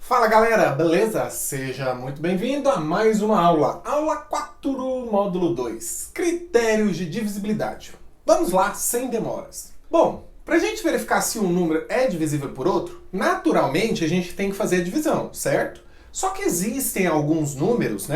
Fala galera, beleza? Seja muito bem-vindo a mais uma aula. Aula 4, módulo 2. Critérios de divisibilidade. Vamos lá, sem demoras. Bom, para a gente verificar se um número é divisível por outro, naturalmente a gente tem que fazer a divisão, certo? Só que existem alguns números,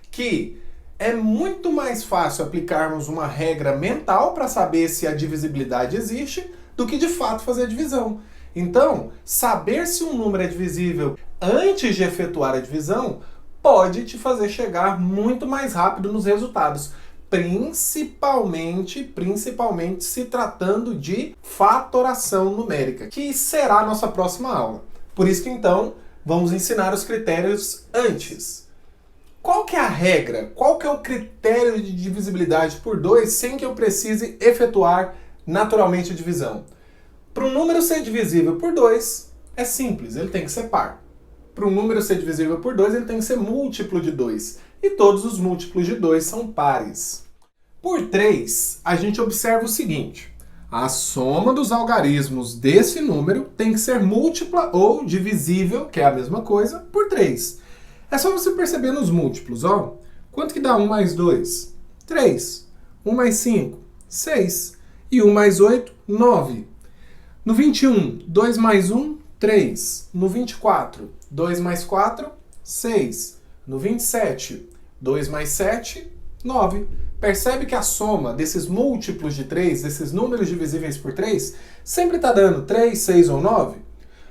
que é muito mais fácil aplicarmos uma regra mental para saber se a divisibilidade existe do que de fato fazer a divisão. Então, saber se um número é divisível antes de efetuar a divisão pode te fazer chegar muito mais rápido nos resultados, principalmente se tratando de fatoração numérica, que será a nossa próxima aula. Por isso que então vamos ensinar os critérios antes. Qual que é a regra? Qual que é o critério de divisibilidade por 2 sem que eu precise efetuar naturalmente a divisão? Para um número ser divisível por 2, é simples, ele tem que ser par. Para um número ser divisível por 2, ele tem que ser múltiplo de 2. E todos os múltiplos de 2 são pares. Por 3, a gente observa o seguinte: a soma dos algarismos desse número tem que ser múltipla ou divisível, que é a mesma coisa, por 3. É só você perceber nos múltiplos, ó. Quanto que dá 1 mais 2? 3. 1 mais 5? 6. E 1 mais 8? 9. No 21, 2 mais 1, 3. No 24, 2 mais 4, 6. No 27, 2 mais 7, 9. Percebe que a soma desses múltiplos de 3, desses números divisíveis por 3, sempre está dando 3, 6 ou 9?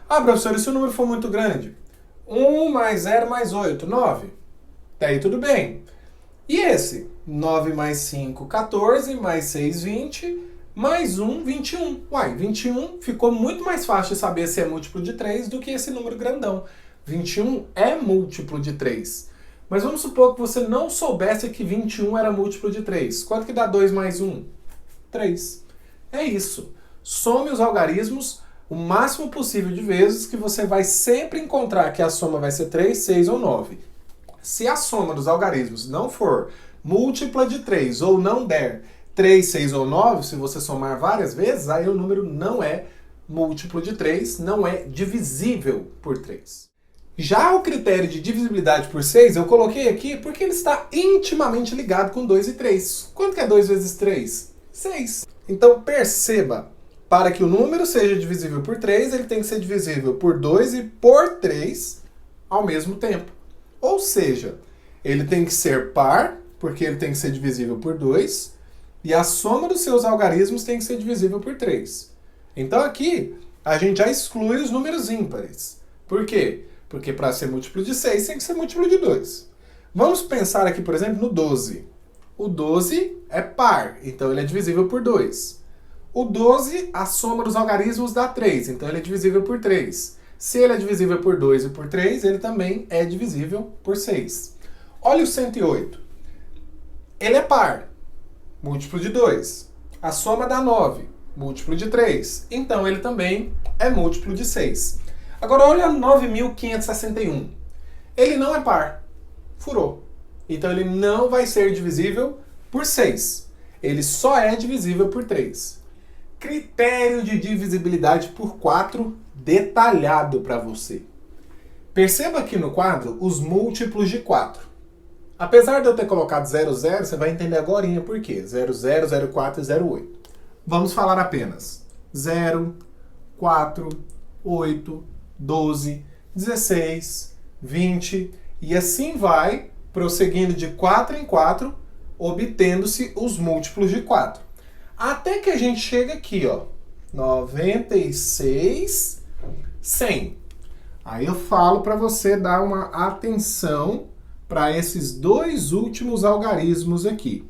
Ah, professor, e se o número for muito grande? 1 mais 0 mais 8, 9. Daí tudo bem. E esse? 9 mais 5, 14, mais 6, 20... mais 1, 21. Uai, 21 ficou muito mais fácil de saber se é múltiplo de 3 do que esse número grandão. 21 é múltiplo de 3. Mas vamos supor que você não soubesse que 21 era múltiplo de 3. Quanto que dá 2 mais 1? 3. É isso. Some os algarismos o máximo possível de vezes que você vai sempre encontrar que a soma vai ser 3, 6 ou 9. Se a soma dos algarismos não for múltipla de 3 ou não der 3, 6 ou 9, se você somar várias vezes, aí o número não é múltiplo de 3, não é divisível por 3. Já o critério de divisibilidade por 6, eu coloquei aqui porque ele está intimamente ligado com 2 e 3. Quanto que é 2 vezes 3? 6. Então perceba, para que o número seja divisível por 3, ele tem que ser divisível por 2 e por 3 ao mesmo tempo. Ou seja, ele tem que ser par, porque ele tem que ser divisível por 2, e a soma dos seus algarismos tem que ser divisível por 3. Então aqui, a gente já exclui os números ímpares. Por quê? Porque para ser múltiplo de 6, tem que ser múltiplo de 2. Vamos pensar aqui, por exemplo, no 12. O 12 é par, então ele é divisível por 2. O 12, a soma dos algarismos dá 3, então ele é divisível por 3. Se ele é divisível por 2 e por 3, ele também é divisível por 6. Olha o 108. Ele é par. Múltiplo de 2. A soma dá 9. Múltiplo de 3. Então ele também é múltiplo de 6. Agora olha 9.561. Ele não é par. Furou. Então ele não vai ser divisível por 6. Ele só é divisível por 3. Critério de divisibilidade por 4 detalhado para você. Perceba aqui no quadro os múltiplos de 4. Apesar de eu ter colocado 00, você vai entender agorinha por quê. 00, 04 e 08. Vamos falar apenas 0, 4, 8, 12, 16, 20 e assim vai, prosseguindo de 4 em 4, obtendo-se os múltiplos de 4. Até que a gente chega aqui, ó, 96, 100. Aí eu falo para você dar uma atenção para esses dois últimos algarismos aqui.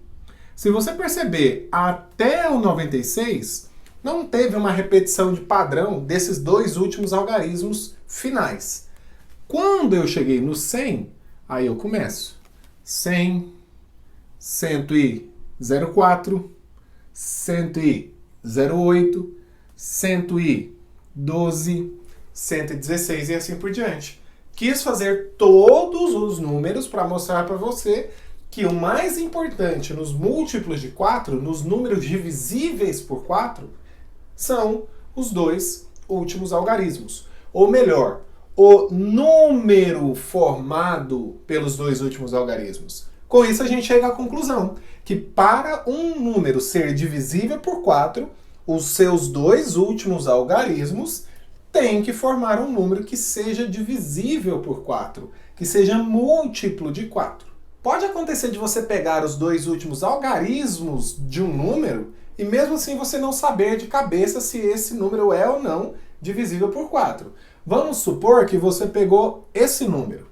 Se você perceber, até o 96, não teve uma repetição de padrão desses dois últimos algarismos finais. Quando eu cheguei no 100, aí eu começo. 100, 104, 108, 112, 116 e assim por diante. Quis fazer todos os números para mostrar para você que o mais importante nos múltiplos de 4, nos números divisíveis por 4, são os dois últimos algarismos. Ou melhor, o número formado pelos dois últimos algarismos? Com isso a gente chega à conclusão que para um número ser divisível por 4, os seus dois últimos algarismos têm que formar um número que seja divisível por 4, que seja múltiplo de 4. Pode acontecer de você pegar os dois últimos algarismos de um número e mesmo assim você não saber de cabeça se esse número é ou não divisível por 4. Vamos supor que você pegou esse número,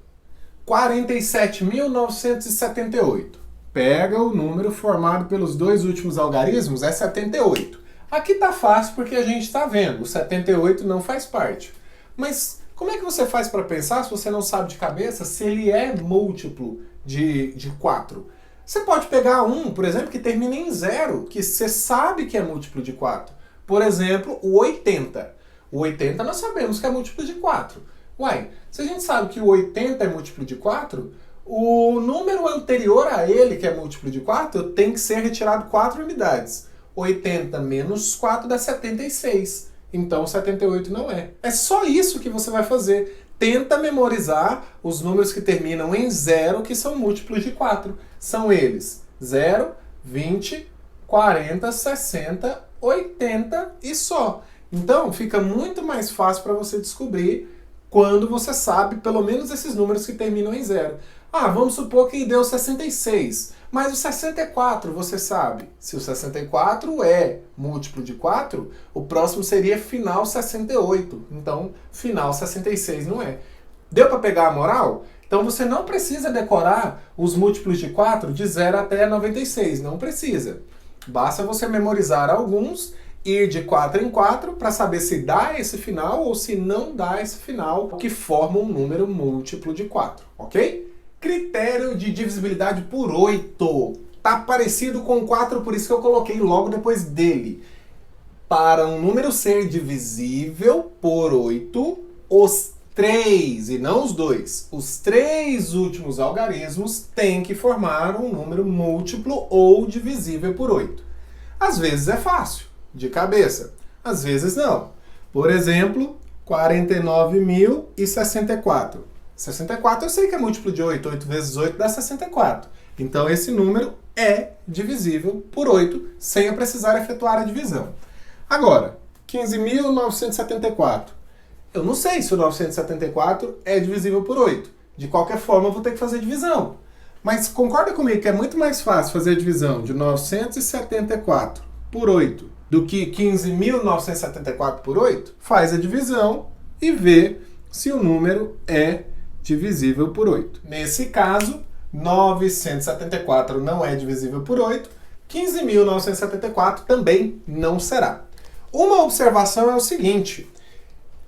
47.978. Pega o número formado pelos dois últimos algarismos, é 78. Aqui tá fácil porque a gente está vendo, o 78 não faz parte. Mas como é que você faz para pensar, se você não sabe de cabeça, se ele é múltiplo de 4? Você pode pegar um, por exemplo, que termina em 0, que você sabe que é múltiplo de 4. Por exemplo, o 80. O 80 nós sabemos que é múltiplo de 4. Uai, se a gente sabe que o 80 é múltiplo de 4, o número anterior a ele, que é múltiplo de 4, tem que ser retirado 4 unidades. 80 menos 4 dá 76. Então 78 não é. É só isso que você vai fazer. Tenta memorizar os números que terminam em 0, que são múltiplos de 4. São eles 0, 20, 40, 60, 80 e só. Então fica muito mais fácil para você descobrir quando você sabe pelo menos esses números que terminam em 0. Ah, vamos supor que deu 66, mas o 64 você sabe. Se o 64 é múltiplo de 4, o próximo seria final 68. Então, final 66 não é. Deu para pegar a moral? Então você não precisa decorar os múltiplos de 4 de 0 até 96, não precisa. Basta você memorizar alguns, ir de 4 em 4 para saber se dá esse final ou se não dá esse final, que forma um número múltiplo de 4, ok? Critério de divisibilidade por 8. Tá parecido com 4, por isso que eu coloquei logo depois dele. Para um número ser divisível por 8, os 3, e não os 2, os 3 últimos algarismos têm que formar um número múltiplo ou divisível por 8. Às vezes é fácil, de cabeça. Às vezes não. Por exemplo, 49.064. 64 eu sei que é múltiplo de 8. 8 vezes 8 dá 64. Então esse número é divisível por 8, sem eu precisar efetuar a divisão. Agora, 15.974. Eu não sei se o 974 é divisível por 8. De qualquer forma, eu vou ter que fazer divisão. Mas concorda comigo que é muito mais fácil fazer a divisão de 974 por 8 do que 15.974 por 8? Faz a divisão e vê se o número é divisível por 8. Nesse caso, 974 não é divisível por 8, 15.974 também não será. Uma observação é o seguinte: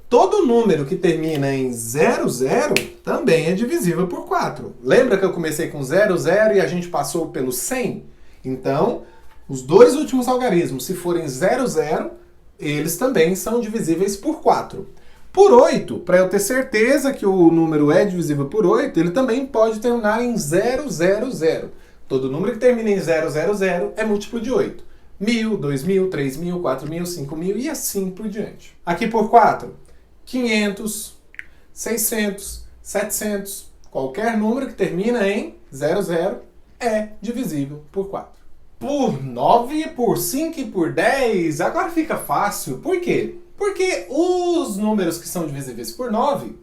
todo número que termina em 00 também é divisível por 4. Lembra que eu comecei com 00 e a gente passou pelo 100? Então, os dois últimos algarismos, se forem 00, eles também são divisíveis por 4. Por 8, para eu ter certeza que o número é divisível por 8, ele também pode terminar em 000. Todo número que termina em 000 é múltiplo de 8. 1.000, 2.000, 3.000, 4.000, 5.000 e assim por diante. Aqui por 4, 500, 600, 700. Qualquer número que termina em 00 é divisível por 4. Por 9, por 5 e por 10, agora fica fácil. Por quê? Porque os números que são divisíveis por 9,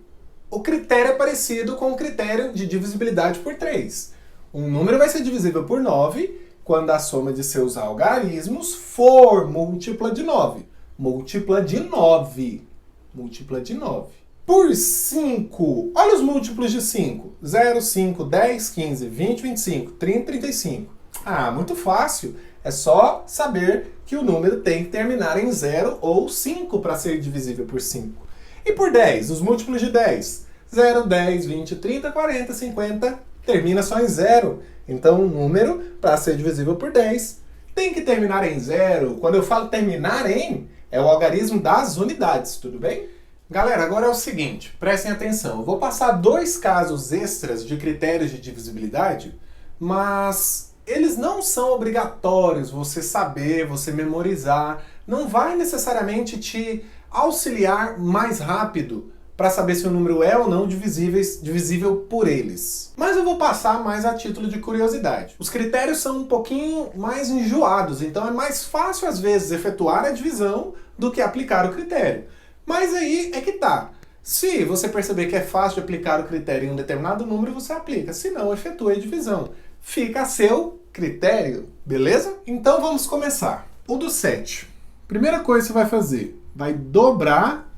o critério é parecido com o critério de divisibilidade por 3. Um número vai ser divisível por 9 quando a soma de seus algarismos for múltipla de 9. Múltipla de 9. Múltipla de 9. Por 5, olha os múltiplos de 5. 0, 5, 10, 15, 20, 25, 30, 35. Ah, muito fácil. É só saber que o número tem que terminar em 0 ou 5 para ser divisível por 5. E por 10, os múltiplos de 10. 0, 10, 20, 30, 40, 50, termina só em 0. Então, o número, para ser divisível por 10, tem que terminar em 0. Quando eu falo terminar em, é o algarismo das unidades, tudo bem? Galera, agora é o seguinte, prestem atenção. Eu vou passar 2 casos extras de critérios de divisibilidade, mas eles não são obrigatórios você saber, você memorizar. Não vai necessariamente te auxiliar mais rápido para saber se o número é ou não divisível por eles. Mas eu vou passar mais a título de curiosidade. Os critérios são um pouquinho mais enjoados, então é mais fácil às vezes efetuar a divisão do que aplicar o critério. Mas aí é que tá. Se você perceber que é fácil de aplicar o critério em um determinado número, você aplica. Se não, efetua a divisão. Fica a seu critério, beleza? Então vamos começar. O do 7. Primeira coisa que você vai fazer, vai dobrar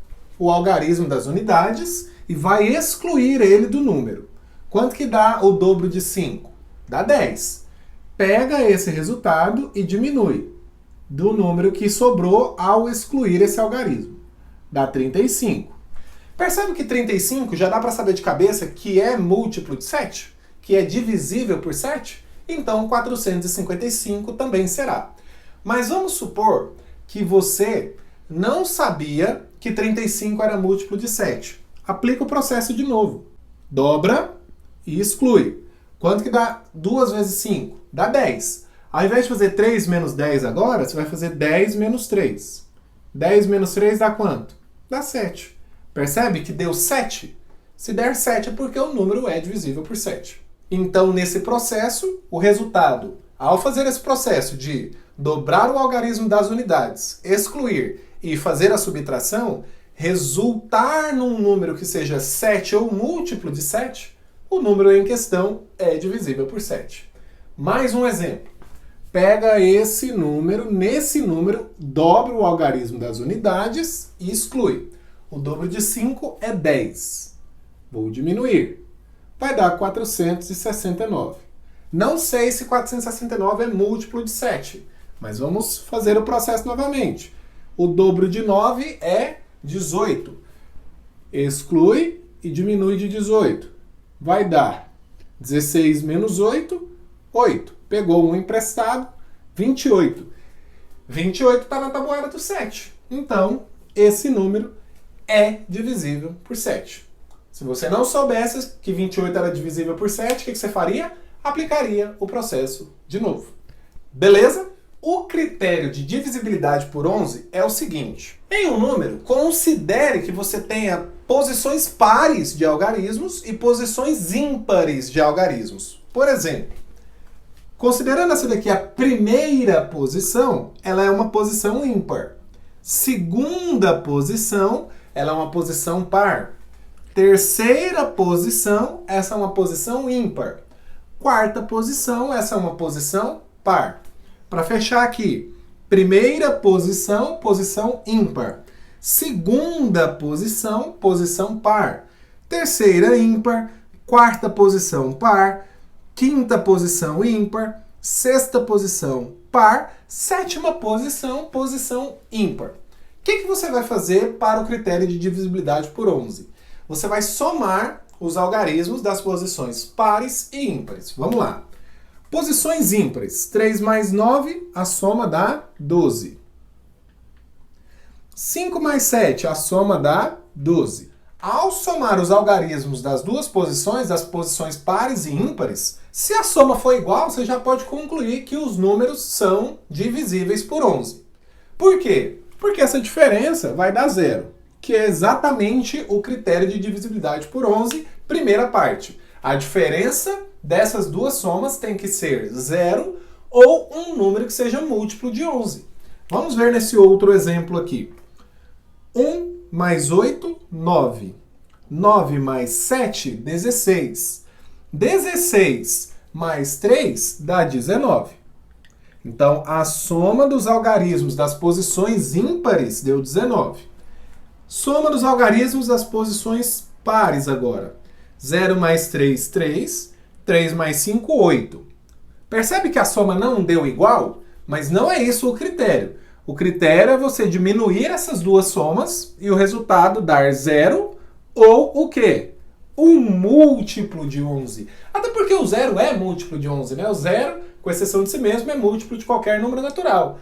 o algarismo das unidades e vai excluir ele do número. Quanto que dá o dobro de 5? Dá 10. Pega esse resultado e diminui do número que sobrou ao excluir esse algarismo. Dá 35. Percebe que 35 já dá para saber de cabeça que é múltiplo de 7? Que é divisível por 7? Então 455 também será. Mas vamos supor que você não sabia que 35 era múltiplo de 7. Aplica o processo de novo. Dobra e exclui. Quanto que dá 2 vezes 5? Dá 10. Ao invés de fazer 3 menos 10 agora, você vai fazer 10 menos 3. 10 menos 3 dá quanto? Dá 7. Percebe que deu 7? Se der 7 é porque o número é divisível por 7. Então, nesse processo, o resultado, ao fazer esse processo de dobrar o algarismo das unidades, excluir e fazer a subtração, resultar num número que seja 7 ou múltiplo de 7, o número em questão é divisível por 7. Mais um exemplo. Pega esse número, nesse número, dobra o algarismo das unidades e exclui. O dobro de 5 é 10. Vou diminuir. Vai dar 469. Não sei se 469 é múltiplo de 7, mas vamos fazer o processo novamente. O dobro de 9 é 18. Exclui e diminui de 18. Vai dar 16 menos 8, 8. Pegou um emprestado, 28. 28 está na tabuada do 7. Então, esse número é divisível por 7. Se você não soubesse que 28 era divisível por 7, o que você faria? Aplicaria o processo de novo. Beleza? O critério de divisibilidade por 11 é o seguinte. Em um número, considere que você tenha posições pares de algarismos e posições ímpares de algarismos. Por exemplo, considerando essa daqui a primeira posição, ela é uma posição ímpar. Segunda posição, ela é uma posição par. Terceira posição, essa é uma posição ímpar. Quarta posição, essa é uma posição par. Para fechar aqui, primeira posição, posição ímpar. Segunda posição, posição par. Terceira ímpar. Quarta posição par. Quinta posição ímpar. Sexta posição par. Sétima posição, posição ímpar. O que você vai fazer para o critério de divisibilidade por 11? Você vai somar os algarismos das posições pares e ímpares. Vamos lá. Posições ímpares. 3 mais 9, a soma dá 12. 5 mais 7, a soma dá 12. Ao somar os algarismos das duas posições, das posições pares e ímpares, se a soma for igual, você já pode concluir que os números são divisíveis por 11. Por quê? Porque essa diferença vai dar zero, que é exatamente o critério de divisibilidade por 11, primeira parte. A diferença dessas duas somas tem que ser zero ou um número que seja múltiplo de 11. Vamos ver nesse outro exemplo aqui. 1 mais 8, 9. 9 mais 7, 16. 16 mais 3 dá 19. Então, a soma dos algarismos das posições ímpares deu 19. Soma dos algarismos das posições pares agora. 0 mais 3, 3. 3 mais 5, 8. Percebe que a soma não deu igual? Mas não é isso o critério. O critério é você diminuir essas duas somas e o resultado dar 0 ou o quê? Um múltiplo de 11. Até porque o 0 é múltiplo de 11, né? O 0, com exceção de si mesmo, é múltiplo de qualquer número natural.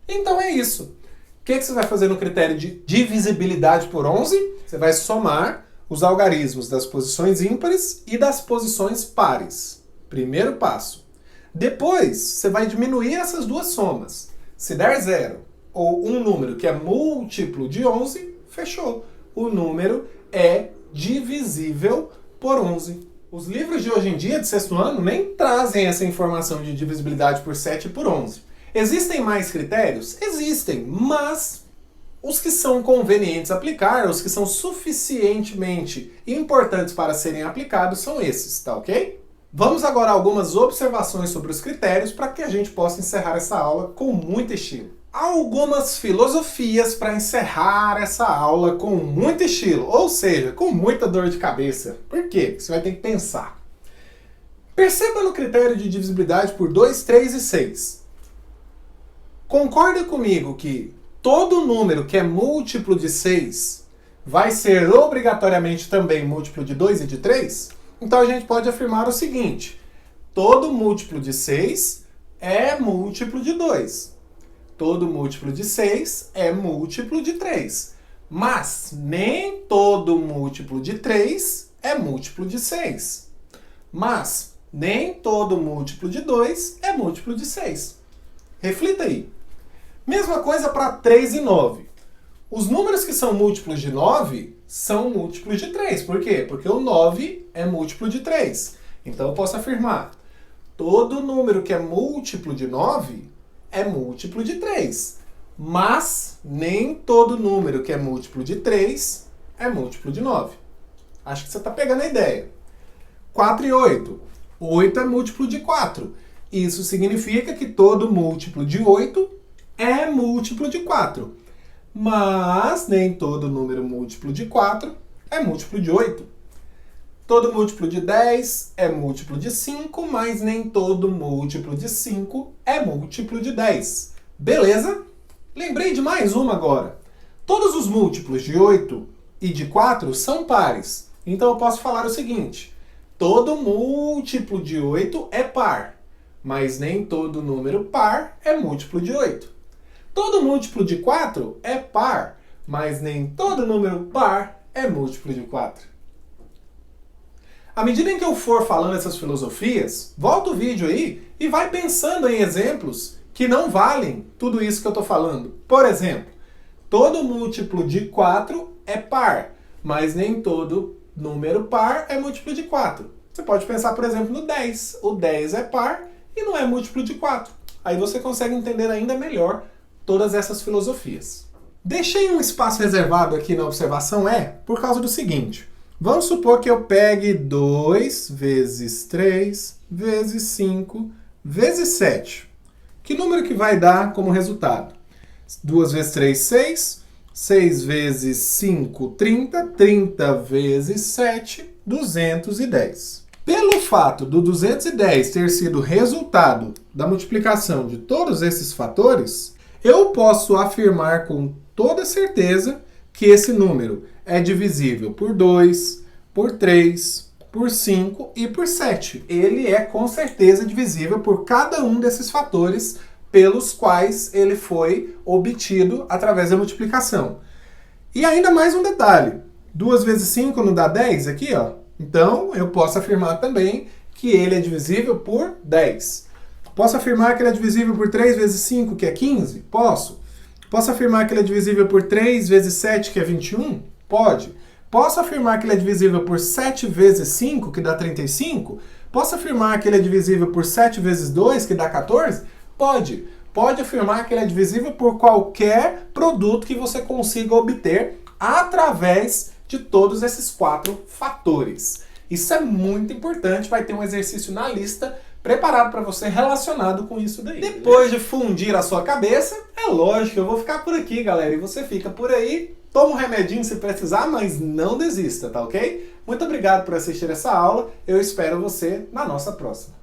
Então é isso. O que você vai fazer no critério de divisibilidade por 11? Você vai somar os algarismos das posições ímpares e das posições pares. Primeiro passo. Depois, você vai diminuir essas duas somas. Se der 0 ou um número que é múltiplo de 11, fechou. O número é divisível por 11. Os livros de hoje em dia, de sexto ano, nem trazem essa informação de divisibilidade por 7 e por 11. Existem mais critérios? Existem, mas os que são convenientes aplicar, os que são suficientemente importantes para serem aplicados são esses, tá ok? Vamos agora a algumas observações sobre os critérios para que a gente possa encerrar essa aula com muito estilo. Algumas filosofias para encerrar essa aula com muito estilo, ou seja, com muita dor de cabeça. Por quê? Você vai ter que pensar. Perceba no critério de divisibilidade por 2, 3 e 6. Concorda comigo que todo número que é múltiplo de 6 vai ser obrigatoriamente também múltiplo de 2 e de 3? Então a gente pode afirmar o seguinte: todo múltiplo de 6 é múltiplo de 2. Todo múltiplo de 6 é múltiplo de 3. Mas nem todo múltiplo de 3 é múltiplo de 6. Mas nem todo múltiplo de 2 é múltiplo de 6. Reflita aí. Mesma coisa para 3 e 9. Os números que são múltiplos de 9 são múltiplos de 3. Por quê? Porque o 9 é múltiplo de 3. Então eu posso afirmar: todo número que é múltiplo de 9 é múltiplo de 3. Mas nem todo número que é múltiplo de 3 é múltiplo de 9. Acho que você está pegando a ideia. 4 e 8. 8 é múltiplo de 4. Isso significa que todo múltiplo de 8 é múltiplo de 4. Mas nem todo número múltiplo de 4 é múltiplo de 8. Todo múltiplo de 10 é múltiplo de 5, mas nem todo múltiplo de 5 é múltiplo de 10. Beleza? Lembrei de mais uma agora. Todos os múltiplos de 8 e de 4 são pares. Então eu posso falar o seguinte: todo múltiplo de 8 é par, mas nem todo número par é múltiplo de 8. Todo múltiplo de 4 é par, mas nem todo número par é múltiplo de 4. À medida em que eu for falando essas filosofias, volta o vídeo aí e vai pensando em exemplos que não valem tudo isso que eu estou falando. Por exemplo, todo múltiplo de 4 é par, mas nem todo número par é múltiplo de 4. Você pode pensar, por exemplo, no 10. O 10 é par e não é múltiplo de 4. Aí você consegue entender ainda melhor todas essas filosofias. Deixei um espaço reservado aqui na observação por causa do seguinte. Vamos supor que eu pegue 2 vezes 3 vezes 5 vezes 7. Que número que vai dar como resultado? 2 vezes 3, 6. 6 vezes 5, 30. 30 vezes 7, 210. Pelo fato do 210 ter sido resultado da multiplicação de todos esses fatores, eu posso afirmar com toda certeza que esse número é divisível por 2, por 3, por 5 e por 7. Ele é com certeza divisível por cada um desses fatores pelos quais ele foi obtido através da multiplicação. E ainda mais um detalhe. 2 vezes 5 não dá 10 aqui, ó. Então, eu posso afirmar também que ele é divisível por 10. Posso afirmar que ele é divisível por 3 vezes 5, que é 15? Posso. Posso afirmar que ele é divisível por 3 vezes 7, que é 21? Pode. Posso afirmar que ele é divisível por 7 vezes 5, que dá 35? Posso afirmar que ele é divisível por 7 vezes 2, que dá 14? Pode. Pode afirmar que ele é divisível por qualquer produto que você consiga obter através de todos esses 4 fatores. Isso é muito importante, vai ter um exercício na lista preparado para você relacionado com isso daí. Depois de fundir a sua cabeça, é lógico, eu vou ficar por aqui, galera, e você fica por aí, toma um remedinho se precisar, mas não desista, tá ok? Muito obrigado por assistir essa aula, eu espero você na nossa próxima.